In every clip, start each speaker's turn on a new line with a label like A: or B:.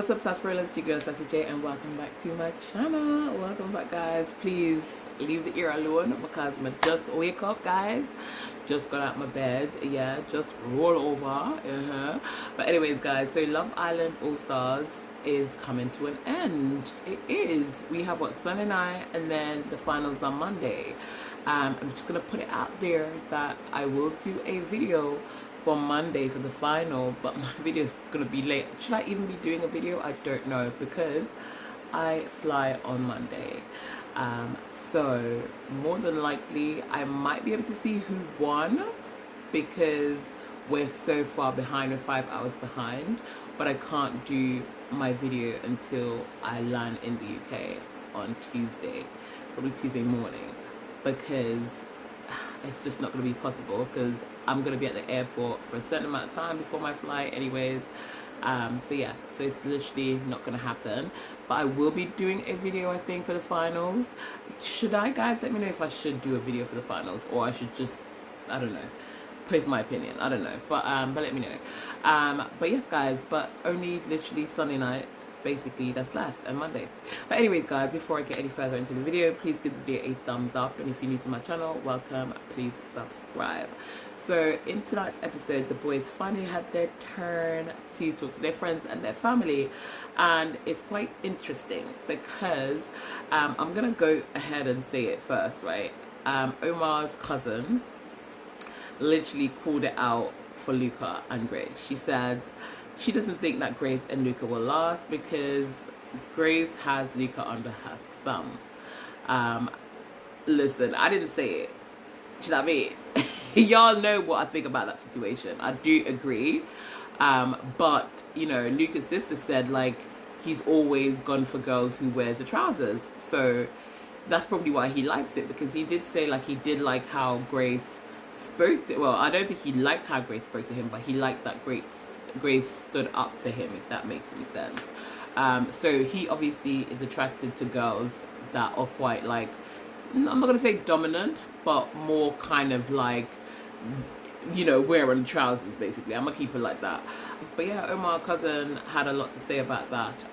A: What's up, sarsaparillas? It's your girl Sassy J, and welcome back to my channel. Welcome back, guys. Please leave the ear alone because I just wake up, guys. Just got out my bed, yeah, just roll over. But anyways, guys, so Love Island All Stars is coming to an end. It is. We have what, Sunday night, and then the finals on Monday. I'm just gonna put it out there that I will do a video for Monday for the final, but my video is gonna be late. Should I even be doing a video? I don't know, because I fly on Monday. So more than likely I might be able to see who won, because we're so far behind, we're 5 hours behind, but I can't do my video until I land in the UK on Tuesday, probably Tuesday morning, because it's just not going to be possible, because I'm going to be at the airport for a certain amount of time before my flight anyways. So yeah, so it's literally not going to happen, but I will be doing a video, I think, for the finals. Should I, guys? Let me know if I should do a video for the finals, or I should just, I don't know, post my opinion. I don't know, but let me know. But yes, guys, but only literally Sunday night basically that's left, and Monday. But anyways, guys, before I get any further into the video, please give the video a thumbs up, and if you're new to my channel, welcome. Please subscribe. So in tonight's episode, the boys finally had their turn to talk to their friends and their family, and it's quite interesting because I'm gonna go ahead and say it first, right? Omar's cousin literally called it out for Luca and Grace. She said she doesn't think that Grace and Luca will last because Grace has Luca under her thumb. Listen, I didn't say it. Do you know what I mean? Y'all know what I think about that situation. I do agree. But, you know, Luca's sister said, like, he's always gone for girls who wears the trousers. So that's probably why he likes it, because he did say, like, he did like how Grace spoke to, well, I don't think he liked how Grace spoke to him, but he liked that Grace stood up to him, if that makes any sense. So he obviously is attracted to girls that are quite, like, I'm not going to say dominant, but more kind of like, you know, wearing trousers, basically. I'm going to keep it like that. But yeah, Omar's cousin had a lot to say about that.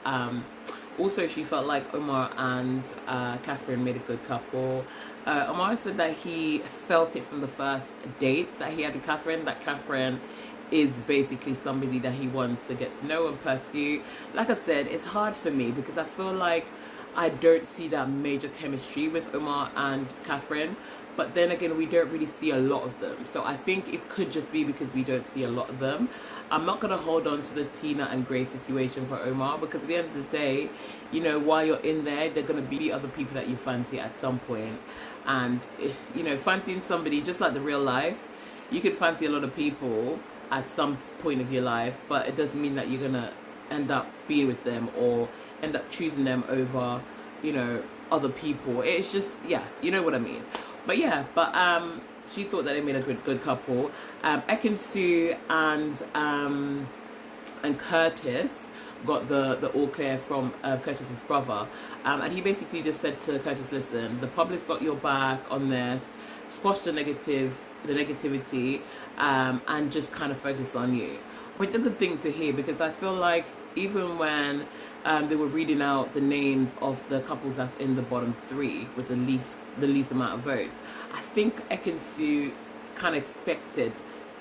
A: Also, she felt like Omar and Catherine made a good couple. Omar said that he felt it from the first date that he had with Catherine, that Catherine is basically somebody that he wants to get to know and pursue. Like I said, it's hard for me because I feel like I don't see that major chemistry with Omar and Catherine, but then again, we don't really see a lot of them. So I think it could just be because we don't see a lot of them. I'm not going to hold on to the Tina and Grace situation for Omar, because at the end of the day, you know, while you're in there, there are going to be other people that you fancy at some point. And, you know, fancying somebody, just like the real life, you could fancy a lot of people at some point of your life, but it doesn't mean that you're going to end up being with them or end up choosing them over, you know, other people. It's just, yeah, you know what I mean. But yeah, but she thought that they made a good couple. Ekin-Su and Curtis got the all clear from Curtis's brother, and he basically just said to Curtis, listen, the public's got your back on this, squash the negativity, and just kind of focus on you. Which is a good thing to hear, because I feel like even when they were reading out the names of the couples that's in the bottom three with the least amount of votes, I think Ekin-Su kind of expected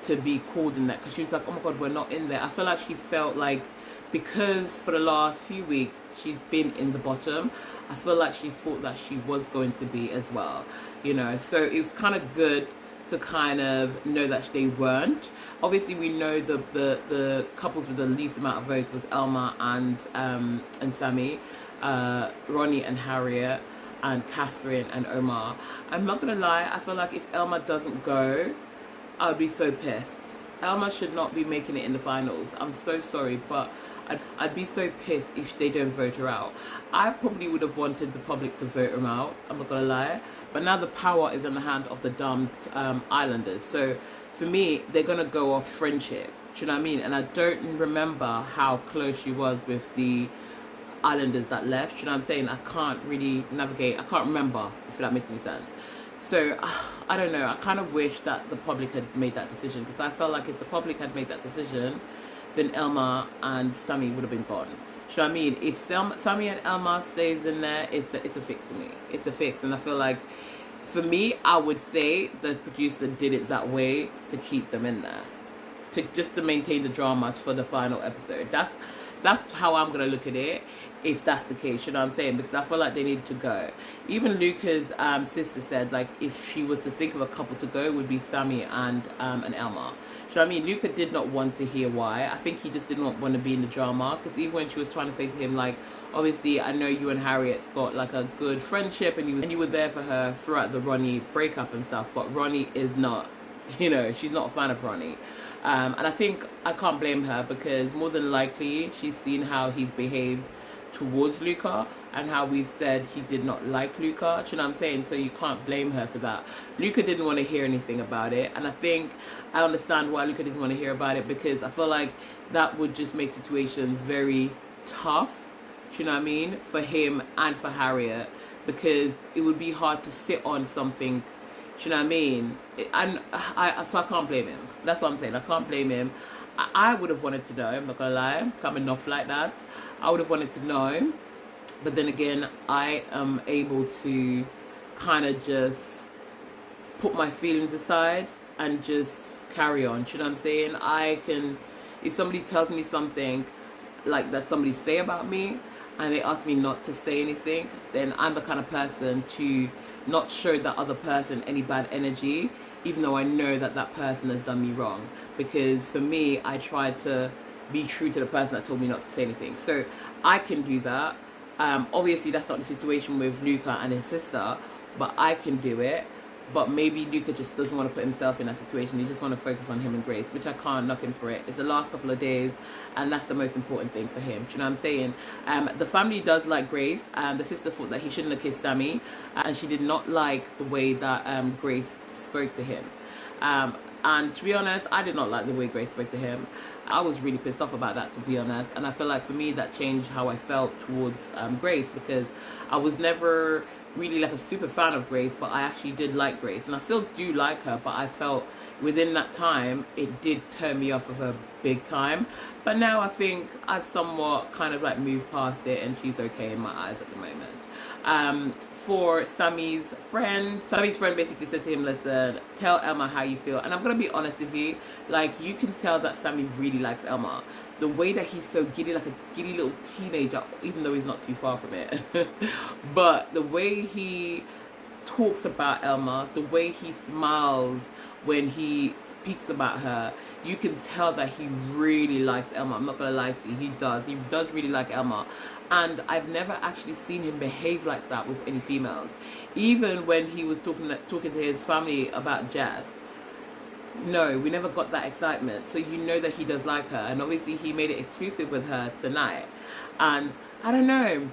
A: to be called in that, because she was like, oh my god, we're not in there. I feel like she felt like, because for the last few weeks she's been in the bottom, I feel like she thought that she was going to be as well, you know. So it was kind of good to kind of know that they weren't. Obviously, we know the couples with the least amount of votes was Elma and Sammy, Ronnie and Harriet, and Catherine and Omar. I'm not gonna lie, I feel like if Elma doesn't go, I would be so pissed. Elma should not be making it in the finals. I'm so sorry, but I'd be so pissed if they don't vote her out. I probably would have wanted the public to vote her out, I'm not gonna lie. But now the power is in the hand of the dumped Islanders. So for me, they're gonna go off friendship. Do you know what I mean? And I don't remember how close she was with the Islanders that left. Do you know what I'm saying? I can't really navigate. I can't remember, if that makes any sense. So I don't know. I kind of wish that the public had made that decision, because I felt like if the public had made that decision, then Elma and Sammy would have been gone. you know what I mean? If Sammy and Elma stays in there, it's a fix to me. It's a fix, and I feel like, for me, I would say the producer did it that way to keep them in there, to maintain the dramas for the final episode. That's how I'm gonna look at it, if that's the case, you know what I'm saying? Because I feel like they need to go. Even Luca's sister said, like, if she was to think of a couple to go, it would be Sammy and Elma. You know what I mean? Luca did not want to hear why. I think he just didn't want to be in the drama, because even when she was trying to say to him, like, obviously I know you and Harriet's got like a good friendship, and you were there for her throughout the Ronnie breakup and stuff, but Ronnie is not, you know, she's not a fan of Ronnie. And I think I can't blame her, because more than likely she's seen how he's behaved towards Luca and how we've said he did not like Luca, you know what I'm saying? So you can't blame her for that. Luca didn't want to hear anything about it, and I think I understand why Luca didn't want to hear about it, because I feel like that would just make situations very tough, you know what I mean, for him and for Harriet, because it would be hard to sit on something, you know what I mean? So I can't blame him. That's what I'm saying. I can't blame him. I would have wanted to know, I'm not gonna lie, coming off like that. I would have wanted to know, but then again, I am able to kind of just put my feelings aside and just carry on, you know what I'm saying? I can, if somebody tells me something like that somebody say about me, and they ask me not to say anything, then I'm the kind of person to not show that other person any bad energy, even though I know that that person has done me wrong. Because for me, I try to be true to the person that told me not to say anything. So I can do that. Obviously, that's not the situation with Luca and his sister, but I can do it. But maybe Luca just doesn't want to put himself in that situation. He just want to focus on him and Grace, which I can't knock him for it. It's the last couple of days, and that's the most important thing for him. Do you know what I'm saying? The family does like Grace. The sister thought that he shouldn't have kissed Sammy, and she did not like the way that Grace spoke to him. And to be honest, I did not like the way Grace spoke to him. I was really pissed off about that, to be honest. And I feel like for me, that changed how I felt towards Grace, because I was never really like a super fan of Grace, but I actually did like Grace, and I still do like her, but I felt within that time it did turn me off of her big time. But now I think I've somewhat kind of like moved past it, and she's okay in my eyes at the moment. For Sammy's friend basically said to him, listen, tell Elma how you feel. And I'm gonna be honest with you, like, you can tell that Sammy really likes Elma. The way that he's so giddy, like a giddy little teenager, even though he's not too far from it. But the way he talks about Elma, the way he smiles when he speaks about her, you can tell that he really likes Elma. I'm not gonna lie to you, he does really like Elma. And I've never actually seen him behave like that with any females. Even when he was talking to his family about Jess, no, we never got that excitement. So you know that he does like her, and obviously he made it exclusive with her tonight. And I don't know,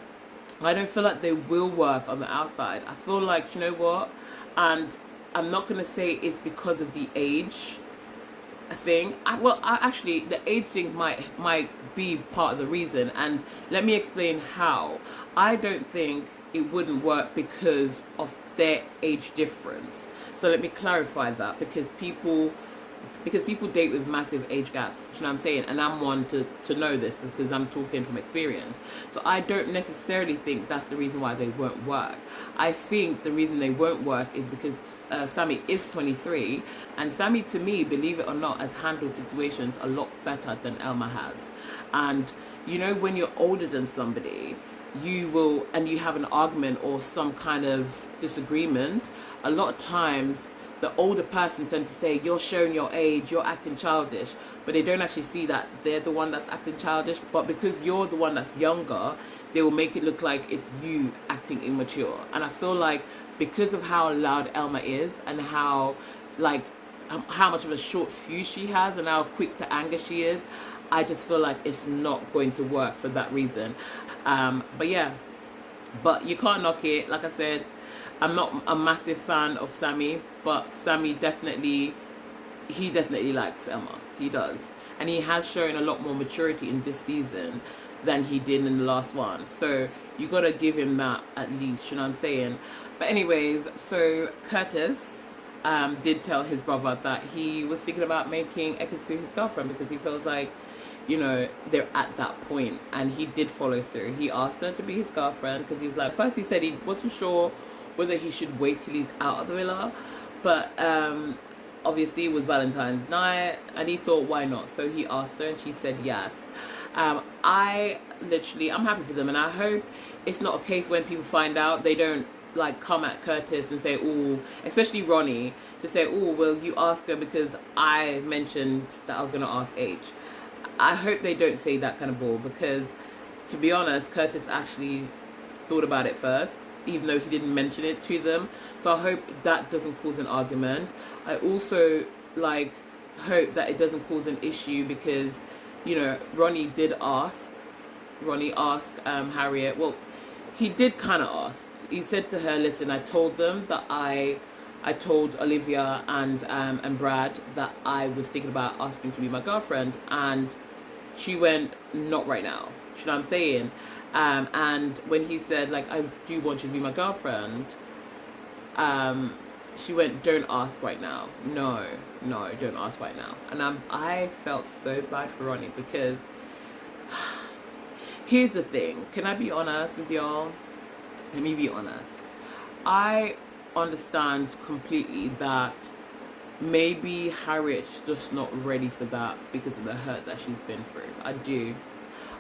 A: I don't feel like they will work on the outside. I feel like, you know what, and I'm not gonna say it's because of the age thing. Actually, the age thing might be part of the reason, and let me explain how. I don't think it wouldn't work because of their age difference. So let me clarify that, because people date with massive age gaps, you know what I'm saying? And I'm one to know this, because I'm talking from experience. So I don't necessarily think that's the reason why they won't work. I think the reason they won't work is because Sammy is 23, and Sammy, to me, believe it or not, has handled situations a lot better than Elma has. And you know, when you're older than somebody, and you have an argument or some kind of disagreement, a lot of times the older person tend to say, you're showing your age, you're acting childish, but they don't actually see that they're the one that's acting childish. But because you're the one that's younger, they will make it look like it's you acting immature. And I feel like because of how loud Elma is, and how much of a short fuse she has, and how quick to anger she is, I just feel like it's not going to work for that reason. But yeah, but you can't knock it. Like I said, I'm not a massive fan of Sammy, but Sammy definitely likes Elma. He does. And he has shown a lot more maturity in this season than he did in the last one. So you gotta give him that at least, you know what I'm saying? But anyways, so Curtis did tell his brother that he was thinking about making Ekin-Su his girlfriend, because he feels like you know, they're at that point. And he did follow through. He asked her to be his girlfriend because he's like, first he said he wasn't sure whether he should wait till he's out of the villa, but obviously it was Valentine's night and he thought, why not? So he asked her and she said yes. I'm happy for them, and I hope it's not a case when people find out they don't like come at Curtis and say, oh, especially Ronnie, to say, oh, well, you ask her because I mentioned that I was going to ask H. I hope they don't say that kind of bull, because to be honest, Curtis actually thought about it first, even though he didn't mention it to them. So I hope that doesn't cause an argument. I also like hope that it doesn't cause an issue, because, you know, Ronnie asked Harriet, well, he did kind of ask. He said to her, listen, I told them that I told Olivia and Brad that I was thinking about asking to be my girlfriend, and she went, not right now. You know what I'm saying? And when he said, like, I do want you to be my girlfriend, she went, don't ask right now. No, don't ask right now. And I felt so bad for Ronnie, because here's the thing. Can I be honest with y'all? Let me be honest. I understand completely that maybe Harriet's just not ready for that because of the hurt that she's been through. I do.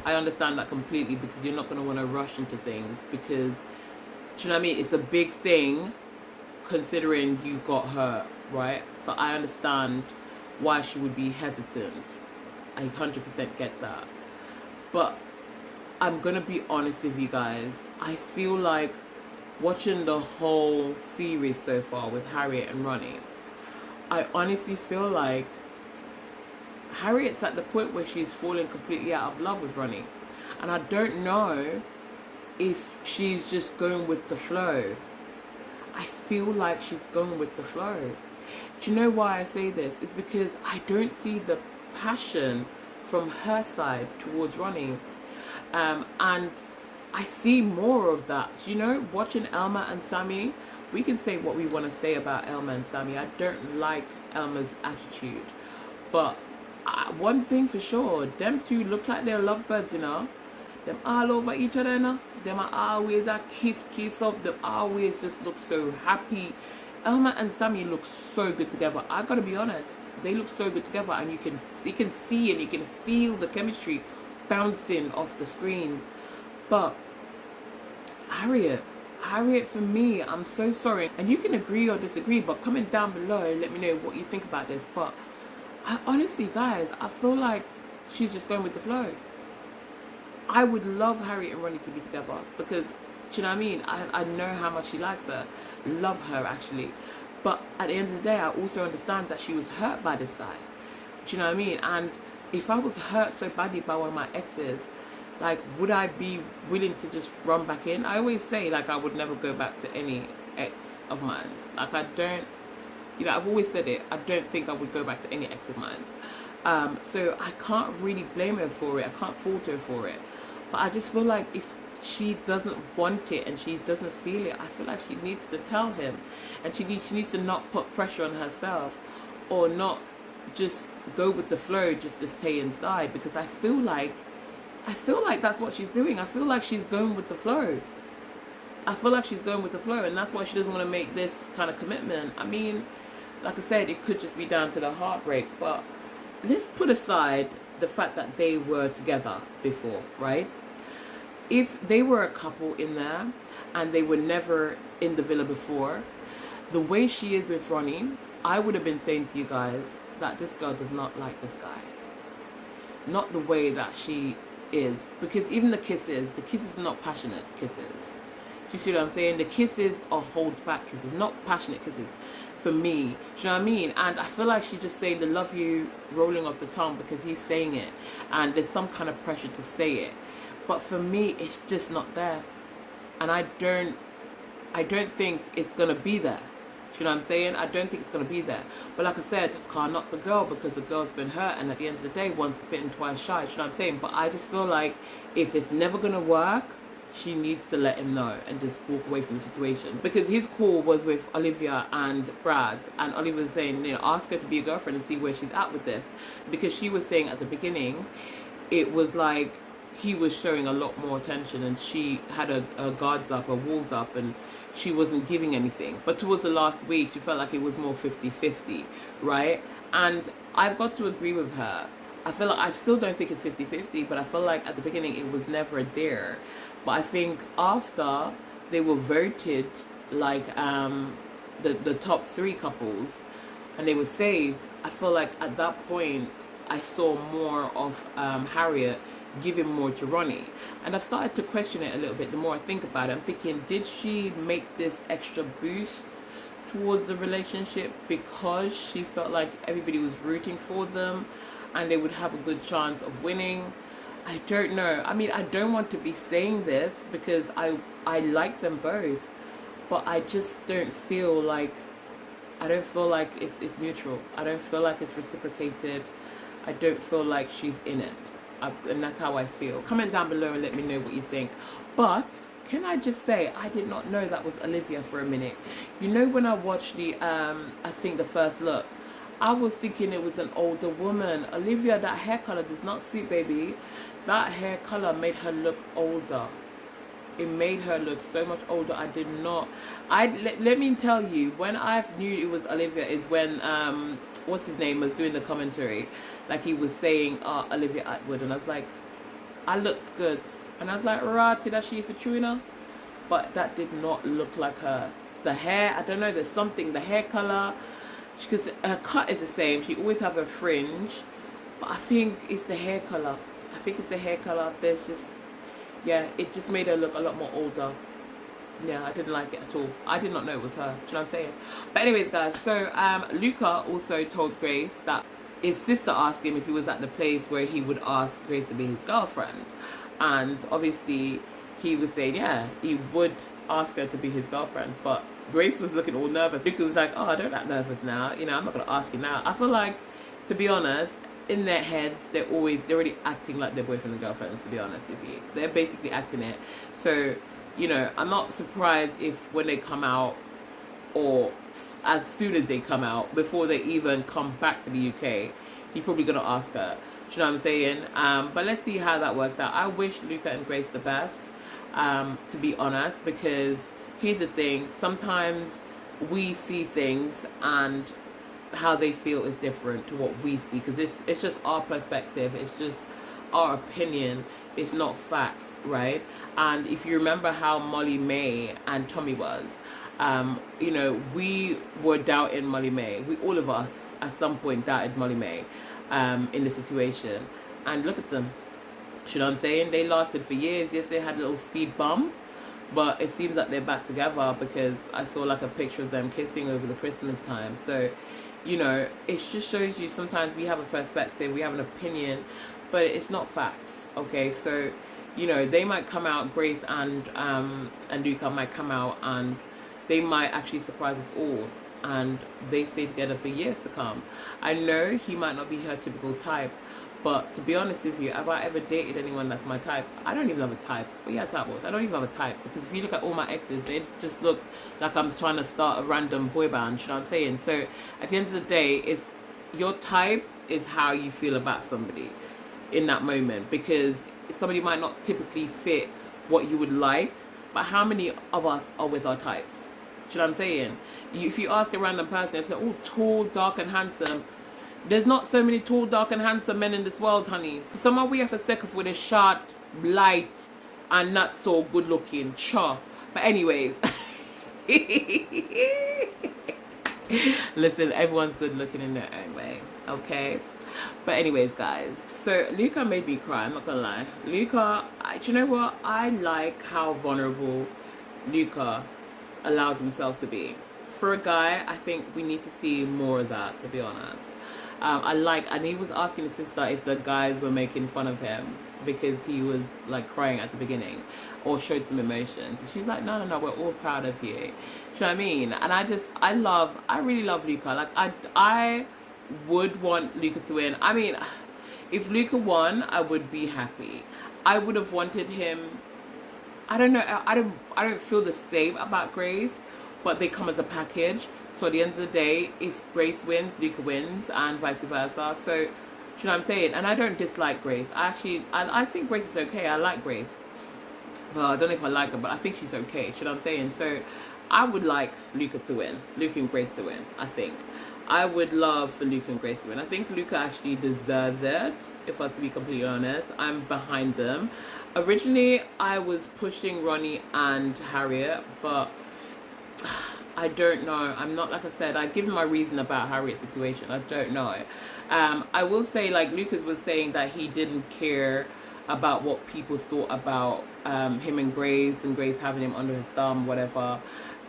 A: I understand that completely, because you're not going to want to rush into things, because, do you know what I mean? It's a big thing considering you got hurt, right? So I understand why she would be hesitant. I 100% get that. But I'm going to be honest with you guys. I feel like watching the whole series so far with Harriet and Ronnie, I honestly feel like Harriet's at the point where she's falling completely out of love with Ronnie. And I don't know if she's just going with the flow. I feel like she's going with the flow. Do you know why I say this? It's because I don't see the passion from her side towards Ronnie. And I see more of that. You know, watching Elma and Sammy, we can say what we want to say about Elma and Sammy. I don't like Elma's attitude. But one thing for sure, them two look like they're lovebirds, you know. Them all over each other, you know. Them are always a kiss up. Them always just look so happy. Elma and Sammy look so good together. I gotta be honest. They look so good together, and you can see and you can feel the chemistry bouncing off the screen. But Harriet for me, I'm so sorry, and you can agree or disagree, but comment down below, let me know what you think about this. But honestly, guys, I feel like she's just going with the flow. I would love Harriet and Ronnie to be together, because, do you know what I mean? I know how much she likes her, love her actually. But at the end of the day, I also understand that she was hurt by this guy. Do you know what I mean? And if I was hurt so badly by one of my exes, like, would I be willing to just run back in? I always say, like, I would never go back to any ex of mine. Like, I don't, you know, I've always said it. I don't think I would go back to any ex of mine. So I can't really blame her for it. I can't fault her for it. But I just feel like if she doesn't want it and she doesn't feel it, I feel like she needs to tell him. And she needs to not put pressure on herself, or not just go with the flow just to stay inside, because I feel like that's what she's doing. I feel like she's going with the flow. And that's why she doesn't want to make this kind of commitment. I mean, like I said, it could just be down to the heartbreak, but let's put aside the fact that they were together before, right? If they were a couple in there and they were never in the villa before, the way she is with Ronnie, I would have been saying to you guys that this girl does not like this guy. Not the way that she is, because even the kisses are not passionate kisses. Do you see what I'm saying? The kisses are hold back kisses, not passionate kisses for me. Do you know what I mean? And I feel like she's just saying the love you rolling off the tongue because he's saying it, and there's some kind of pressure to say it. But for me, it's just not there, and I don't think it's gonna be there. Do you know what I'm saying? I don't think it's gonna be there. But like I said, can't knock the girl, because the girl's been hurt, and at the end of the day, once bitten, twice shy. Do you know what I'm saying? But I just feel like if it's never gonna work, she needs to let him know and just walk away from the situation. Because his call was with Olivia and Brad, and Olivia was saying, you know, ask her to be a girlfriend and see where she's at with this. Because she was saying at the beginning, it was like he was showing a lot more attention, and she had her guards up, her walls up, and she wasn't giving anything. But towards the last week, she felt like it was more 50-50, right? And I've got to agree with her. I feel like I still don't think it's 50-50, but I feel like at the beginning it was never there. But I think after they were voted like the top 3 couples, and they were saved, I feel like at that point I saw more of Harriet giving more to Ronnie. And I've started to question it a little bit the more I think about it. I'm thinking, did she make this extra boost towards the relationship because she felt like everybody was rooting for them and they would have a good chance of winning? I don't know. I mean, I don't want to be saying this because I like them both, but I just don't feel like, it's mutual. I don't feel like it's reciprocated. I don't feel like she's in it. And that's how I feel. Comment down below and let me know what you think. But can I just say, I did not know that was Olivia for a minute. You know, when I watched the I think the first look, I was thinking it was an older woman. Olivia, that hair color does not suit, baby. That hair color made her look older. It made her look so much older. I did not. Let me tell you, when I knew it was Olivia is when what's his name was doing the commentary, like he was saying Olivia Atwood, and I was like, I looked good, and I was like, right, that she for Trina, but that did not look like her. The hair, I don't know, there's something, the hair color, because her cut is the same. She always have a fringe, but I think it's the hair color. I think it's the hair color. There's just, yeah, it just made her look a lot more older. Yeah, I didn't like it at all. I did not know it was her. Do you know what I'm saying? But anyways, guys, so Luca also told Grace that his sister asked him if he was at the place where he would ask Grace to be his girlfriend. And obviously, he was saying, yeah, he would ask her to be his girlfriend. But Grace was looking all nervous. Luca was like, oh, don't act nervous now. You know, I'm not going to ask you now. I feel like, to be honest, in their heads, they're already acting like they're boyfriend and girlfriend, to be honest with you. They're basically acting it. So, you know, I'm not surprised if when they come out, or as soon as they come out, before they even come back to the UK, he's probably going to ask her. Do you know what I'm saying? But let's see how that works out. I wish Luca and Grace the best, to be honest, because here's the thing. Sometimes we see things and how they feel is different to what we see, because it's just our perspective. It's just our opinion. It's not facts, right? And if you remember how Molly May and Tommy was, you know, we were doubting Molly May. All of us at some point doubted Molly May in the situation. And look at them. You know what I'm saying? They lasted for years. Yes, they had a little speed bump, but it seems like they're back together, because I saw like a picture of them kissing over the Christmas time. So, you know, it just shows you sometimes we have a perspective, we have an opinion, but it's not facts, okay? So, you know, they might come out, Grace and Luca might come out, and they might actually surprise us all, and they stay together for years to come. I know he might not be her typical type, but to be honest with you, have I ever dated anyone that's my type? I don't even have a type. But yeah, type was. I don't even have a type, because if you look at all my exes, they just look like I'm trying to start a random boy band. You know what I'm saying? So at the end of the day, it's your type is how you feel about somebody in that moment, because somebody might not typically fit what you would like, but how many of us are with our types? Do you know what I'm saying? If you ask a random person, if they're all tall, dark and handsome, there's not so many tall, dark and handsome men in this world, honey. So someone we have a second with a short, light, and not so good looking. Sure. But anyways. Listen, everyone's good looking in their own way. Okay? But anyways, guys. So Luca made me cry, I'm not gonna lie. Luca, do you know what? I like how vulnerable Luca allows himself to be. For a guy, I think we need to see more of that, to be honest. And he was asking his sister if the guys were making fun of him because he was like crying at the beginning or showed some emotions. And she's like, no, we're all proud of you. Do you know what I mean? And I really love Luca. Like, I would want Luca to win. I mean, if Luca won, I would be happy. I would have wanted him. I don't know. I don't feel the same about Grace, but they come as a package. So at the end of the day, if Grace wins, Luca wins, and vice versa. So you know what I'm saying? And I don't dislike Grace. I think Grace is okay. I like Grace. Well, I don't know if I like her, but I think she's okay. You know what I'm saying? So I would like Luca to win. Luca and Grace to win, I think. I would love for Luca and Grace to win. I think Luca actually deserves it, if I was to be completely honest. I'm behind them. Originally, I was pushing Ronnie and Harriet, but I don't know. I'm not, like I said, I've given my reason about Harriet's situation. I don't know. I will say, like Lucas was saying, that he didn't care about what people thought about him and Grace having him under his thumb, whatever.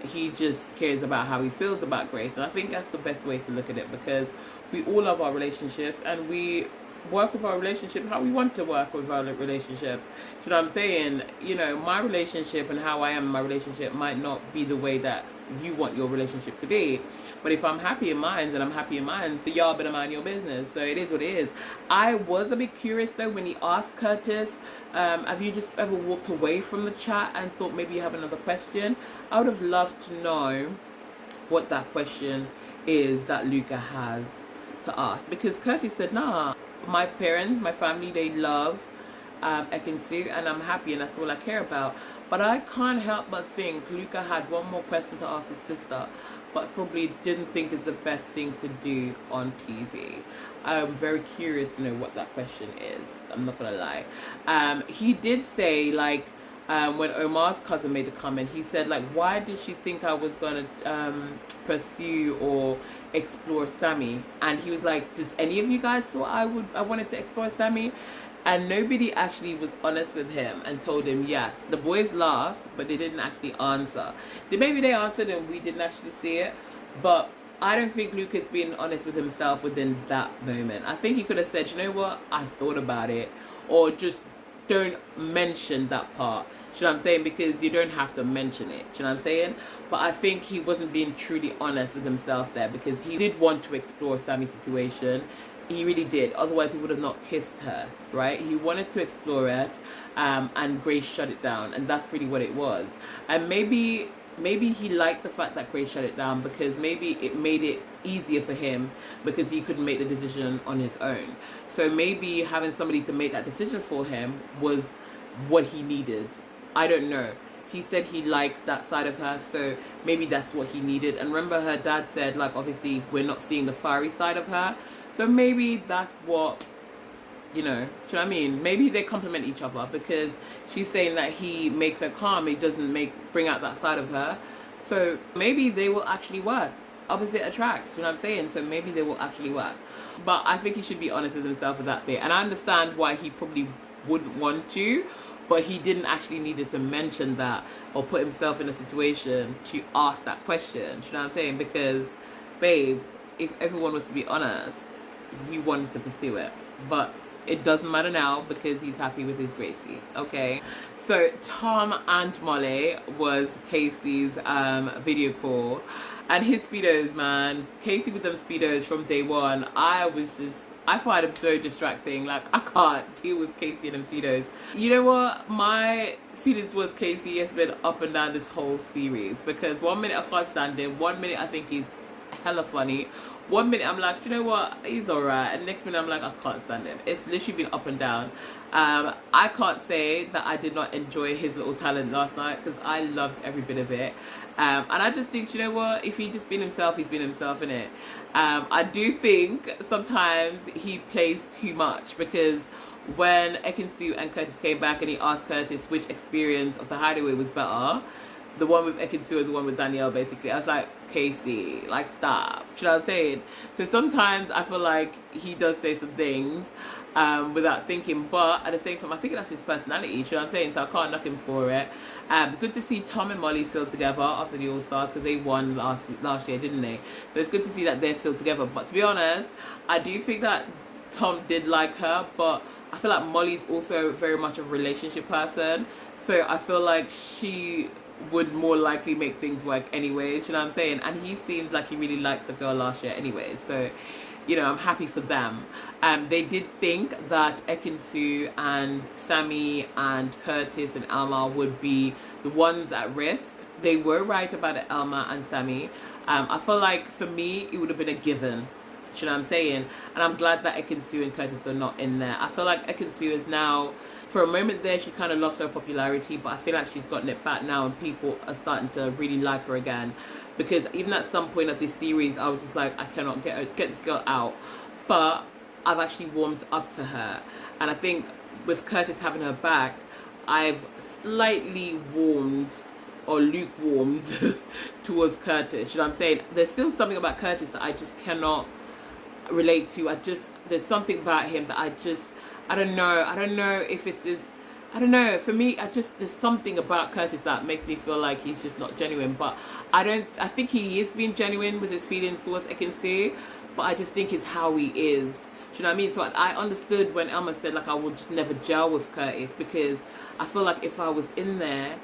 A: He just cares about how he feels about Grace. And I think that's the best way to look at it, because we all love our relationships and we work with our relationship how we want to work with our relationship. You know what I'm saying? You know, my relationship and how I am in my relationship might not be the way that you want your relationship to be. But if I'm happy in mine, then I'm happy in mine. So y'all better mind your business. So it is what it is. I was a bit curious though when he asked Curtis, have you just ever walked away from the chat and thought maybe you have another question? I would have loved to know what that question is that Luca has to ask. Because Curtis said, nah, my parents, my family, they love Ekin-Su, and I'm happy, and that's all I care about. But I can't help but think Luca had one more question to ask his sister, but probably didn't think is the best thing to do on TV. I'm very curious to know what that question is. I'm not gonna lie. He did say, like, when Omar's cousin made a comment, he said, like, why did she think I was gonna pursue or explore Sammy? And he was like, does any of you guys thought I wanted to explore Sammy? And nobody actually was honest with him and told him yes. The boys laughed, but they didn't actually answer. Maybe they answered and we didn't actually see it. But I don't think Luca's being honest with himself within that moment. I think he could have said, you know what, I thought about it. Or just don't mention that part. You know what I'm saying? Because you don't have to mention it. You know what I'm saying? But I think he wasn't being truly honest with himself there, because he did want to explore Sammy's situation. He really did. Otherwise, he would have not kissed her, right? He wanted to explore it, and Grace shut it down, and that's really what it was. And maybe he liked the fact that Grace shut it down, because maybe it made it easier for him because he couldn't make the decision on his own. So maybe having somebody to make that decision for him was what he needed. I don't know. He said he likes that side of her, so maybe that's what he needed. And remember, her dad said, like, obviously we're not seeing the fiery side of her. So maybe that's what, you know, do you know what I mean? Maybe they complement each other, because she's saying that he makes her calm, he doesn't bring out that side of her. So maybe they will actually work. Opposite attracts, you know what I'm saying? So maybe they will actually work. But I think he should be honest with himself with that bit. And I understand why he probably wouldn't want to, but he didn't actually need to mention that or put himself in a situation to ask that question. You know what I'm saying? Because, babe, if everyone was to be honest, he wanted to pursue it. But it doesn't matter now, because he's happy with his Gracie. Okay? So Tom and Molly was Casey's video call. And his Speedos, man. Casey with them Speedos from day one. I find him so distracting. Like, I can't deal with Casey and them Speedos. You know what? My feelings towards Casey has been up and down this whole series. Because 1 minute I can't stand him. 1 minute I think he's hella funny. 1 minute I'm like, you know what, he's alright, and next minute I'm like, I can't stand him. It's literally been up and down. I can't say that I did not enjoy his little talent last night, because I loved every bit of it. And I just think, you know what, if he just been himself, he's been himself, innit? I do think sometimes he plays too much, because when Ekin-Su and Curtis came back and he asked Curtis which experience of the hideaway was better, the one with Ekin-Su or the one with Danielle, basically, I was like, Casey, like, stop. You know what I'm saying? So sometimes I feel like he does say some things without thinking, but at the same time, I think that's his personality. You know what I'm saying? So I can't knock him for it. Good to see Tom and Molly still together after the All-Stars, because they won last year, didn't they? So it's good to see that they're still together. But to be honest, I do think that Tom did like her, but I feel like Molly's also very much a relationship person. So I feel like she would more likely make things work anyways, you know what I'm saying? And he seemed like he really liked the girl last year anyways, so, you know, I'm happy for them. They did think that Ekin-Su and Sammy and Curtis and Elma would be the ones at risk. They were right about Elma and Sammy. I feel like for me it would have been a given. you know what I'm saying? And I'm glad that Ekin-Su and Curtis are not in there. I feel like Ekin-Su is now, for a moment there, she kind of lost her popularity, but I feel like she's gotten it back now and people are starting to really like her again. Because even at some point of this series, I was just like, I cannot get this girl out. But I've actually warmed up to her. And I think with Curtis having her back, I've slightly warmed or lukewarmed towards Curtis. You know what I'm saying? There's still something about Curtis that I just cannot relate to. There's something about him that I don't know if it's his, I don't know, for me, there's something about Curtis that makes me feel like he's just not genuine. But I think he is being genuine with his feelings towards Ekin-Su, but I just think it's how he is. Do you know what I mean? So I understood when Elma said, like, I will just never gel with Curtis, because I feel like if I was in there,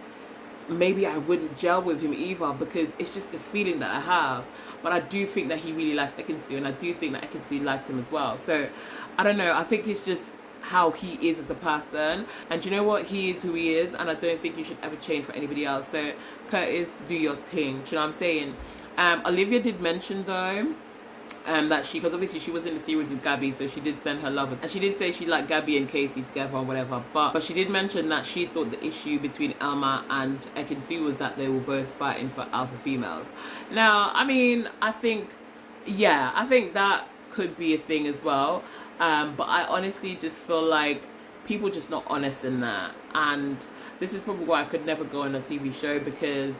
A: maybe I wouldn't gel with him either, because it's just this feeling that I have. But I do think that he really likes Ekin-Su, and I do think that Ekin-Su likes him as well. So I don't know, I think it's just how he is as a person, and you know what, he is who he is, and I don't think you should ever change for anybody else. So Curtis, do your thing. Do you know what I'm saying? Olivia did mention though that because obviously she was in the series with Gabby, so she did send her love, and she did say she liked Gabby and Casey together or whatever, but she did mention that she thought the issue between Elma and Ekin-Su was that they were both fighting for alpha females. Now, I mean, I think that could be a thing as well, but I honestly just feel like people just not honest in that, and this is probably why I could never go on a TV show, because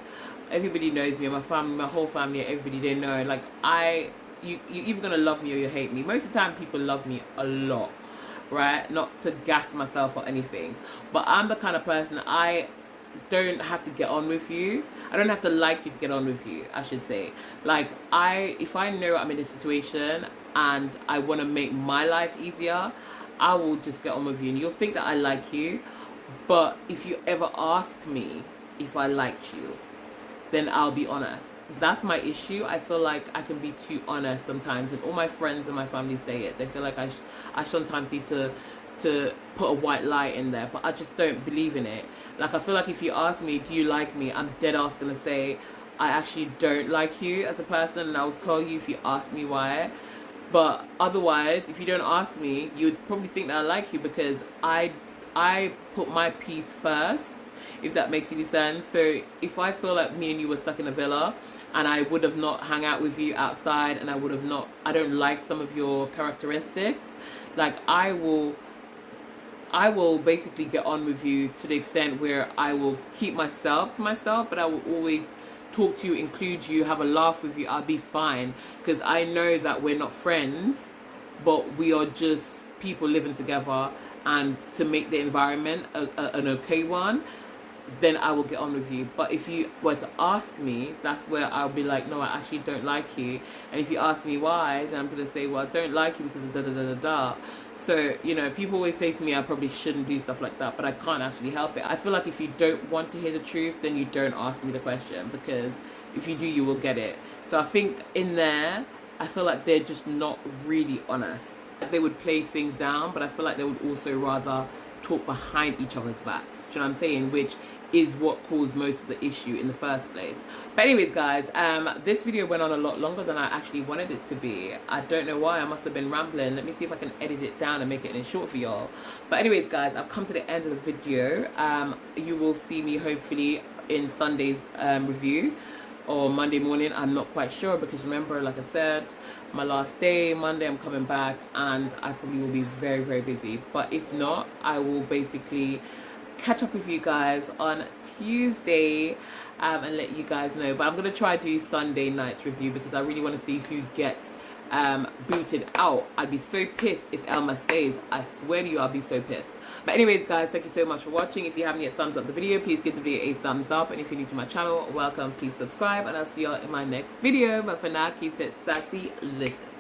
A: everybody knows me, and my family, my whole family, everybody, they know, like, you're either gonna love me or you hate me. Most of the time people love me a lot, right? Not to gas myself or anything, but I'm the kind of person, I don't have to get on with you. I don't have to like you to get on with you, I should say. Like, if I know I'm in a situation and I want to make my life easier, I will just get on with you, and you'll think that I like you. But if you ever ask me if I liked you, then I'll be honest. That's my issue. I feel like I can be too honest sometimes, and all my friends and my family say it. They feel like I sometimes need to put a white lie in there, but I just don't believe in it. Like, I feel like if you ask me, do you like me, I'm dead ass gonna say I actually don't like you as a person, and I'll tell you if you ask me why. But otherwise, if you don't ask me, you'd probably think that I like you, because I put my peace first, if that makes any sense. So if I feel like me and you were stuck in a villa and I would have not hung out with you outside, and I don't like some of your characteristics, like, I will basically get on with you to the extent where I will keep myself to myself, but I will always talk to you, include you, have a laugh with you. I'll be fine, because I know that we're not friends, but we are just people living together, and to make the environment an okay one, then I will get on with you. But if you were to ask me, that's where I'll be like, no, I actually don't like you. And if you ask me why, then I'm going to say, well, I don't like you because of da da da da da. So, you know, people always say to me I probably shouldn't do stuff like that, but I can't actually help it. I feel like if you don't want to hear the truth, then you don't ask me the question, because if you do, you will get it. So I think in there, I feel like they're just not really honest. They would play things down, but I feel like they would also rather talk behind each other's backs. Do you know what I'm saying? Which is what caused most of the issue in the first place. But anyways, guys, this video went on a lot longer than I actually wanted it to be. I don't know why. I must have been rambling. Let me see if I can edit it down and make it in short for y'all. But anyways, guys, I've come to the end of the video. You will see me hopefully in Sunday's review, or Monday morning. I'm not quite sure, because remember, like I said, my last day, Monday, I'm coming back, and I probably will be very, very busy. But if not, I will basically catch up with you guys on Tuesday and let you guys know. But I'm going to try to do Sunday night's review, because I really want to see who gets booted out. I'd be so pissed if Elma stays. I swear to you, I'll be so pissed. But anyways, guys, thank you so much for watching. If you haven't yet thumbs up the video, please give the video a thumbs up. And if you're new to my channel, welcome, please subscribe, and I'll see y'all in my next video. But for now, keep it sassy, licious.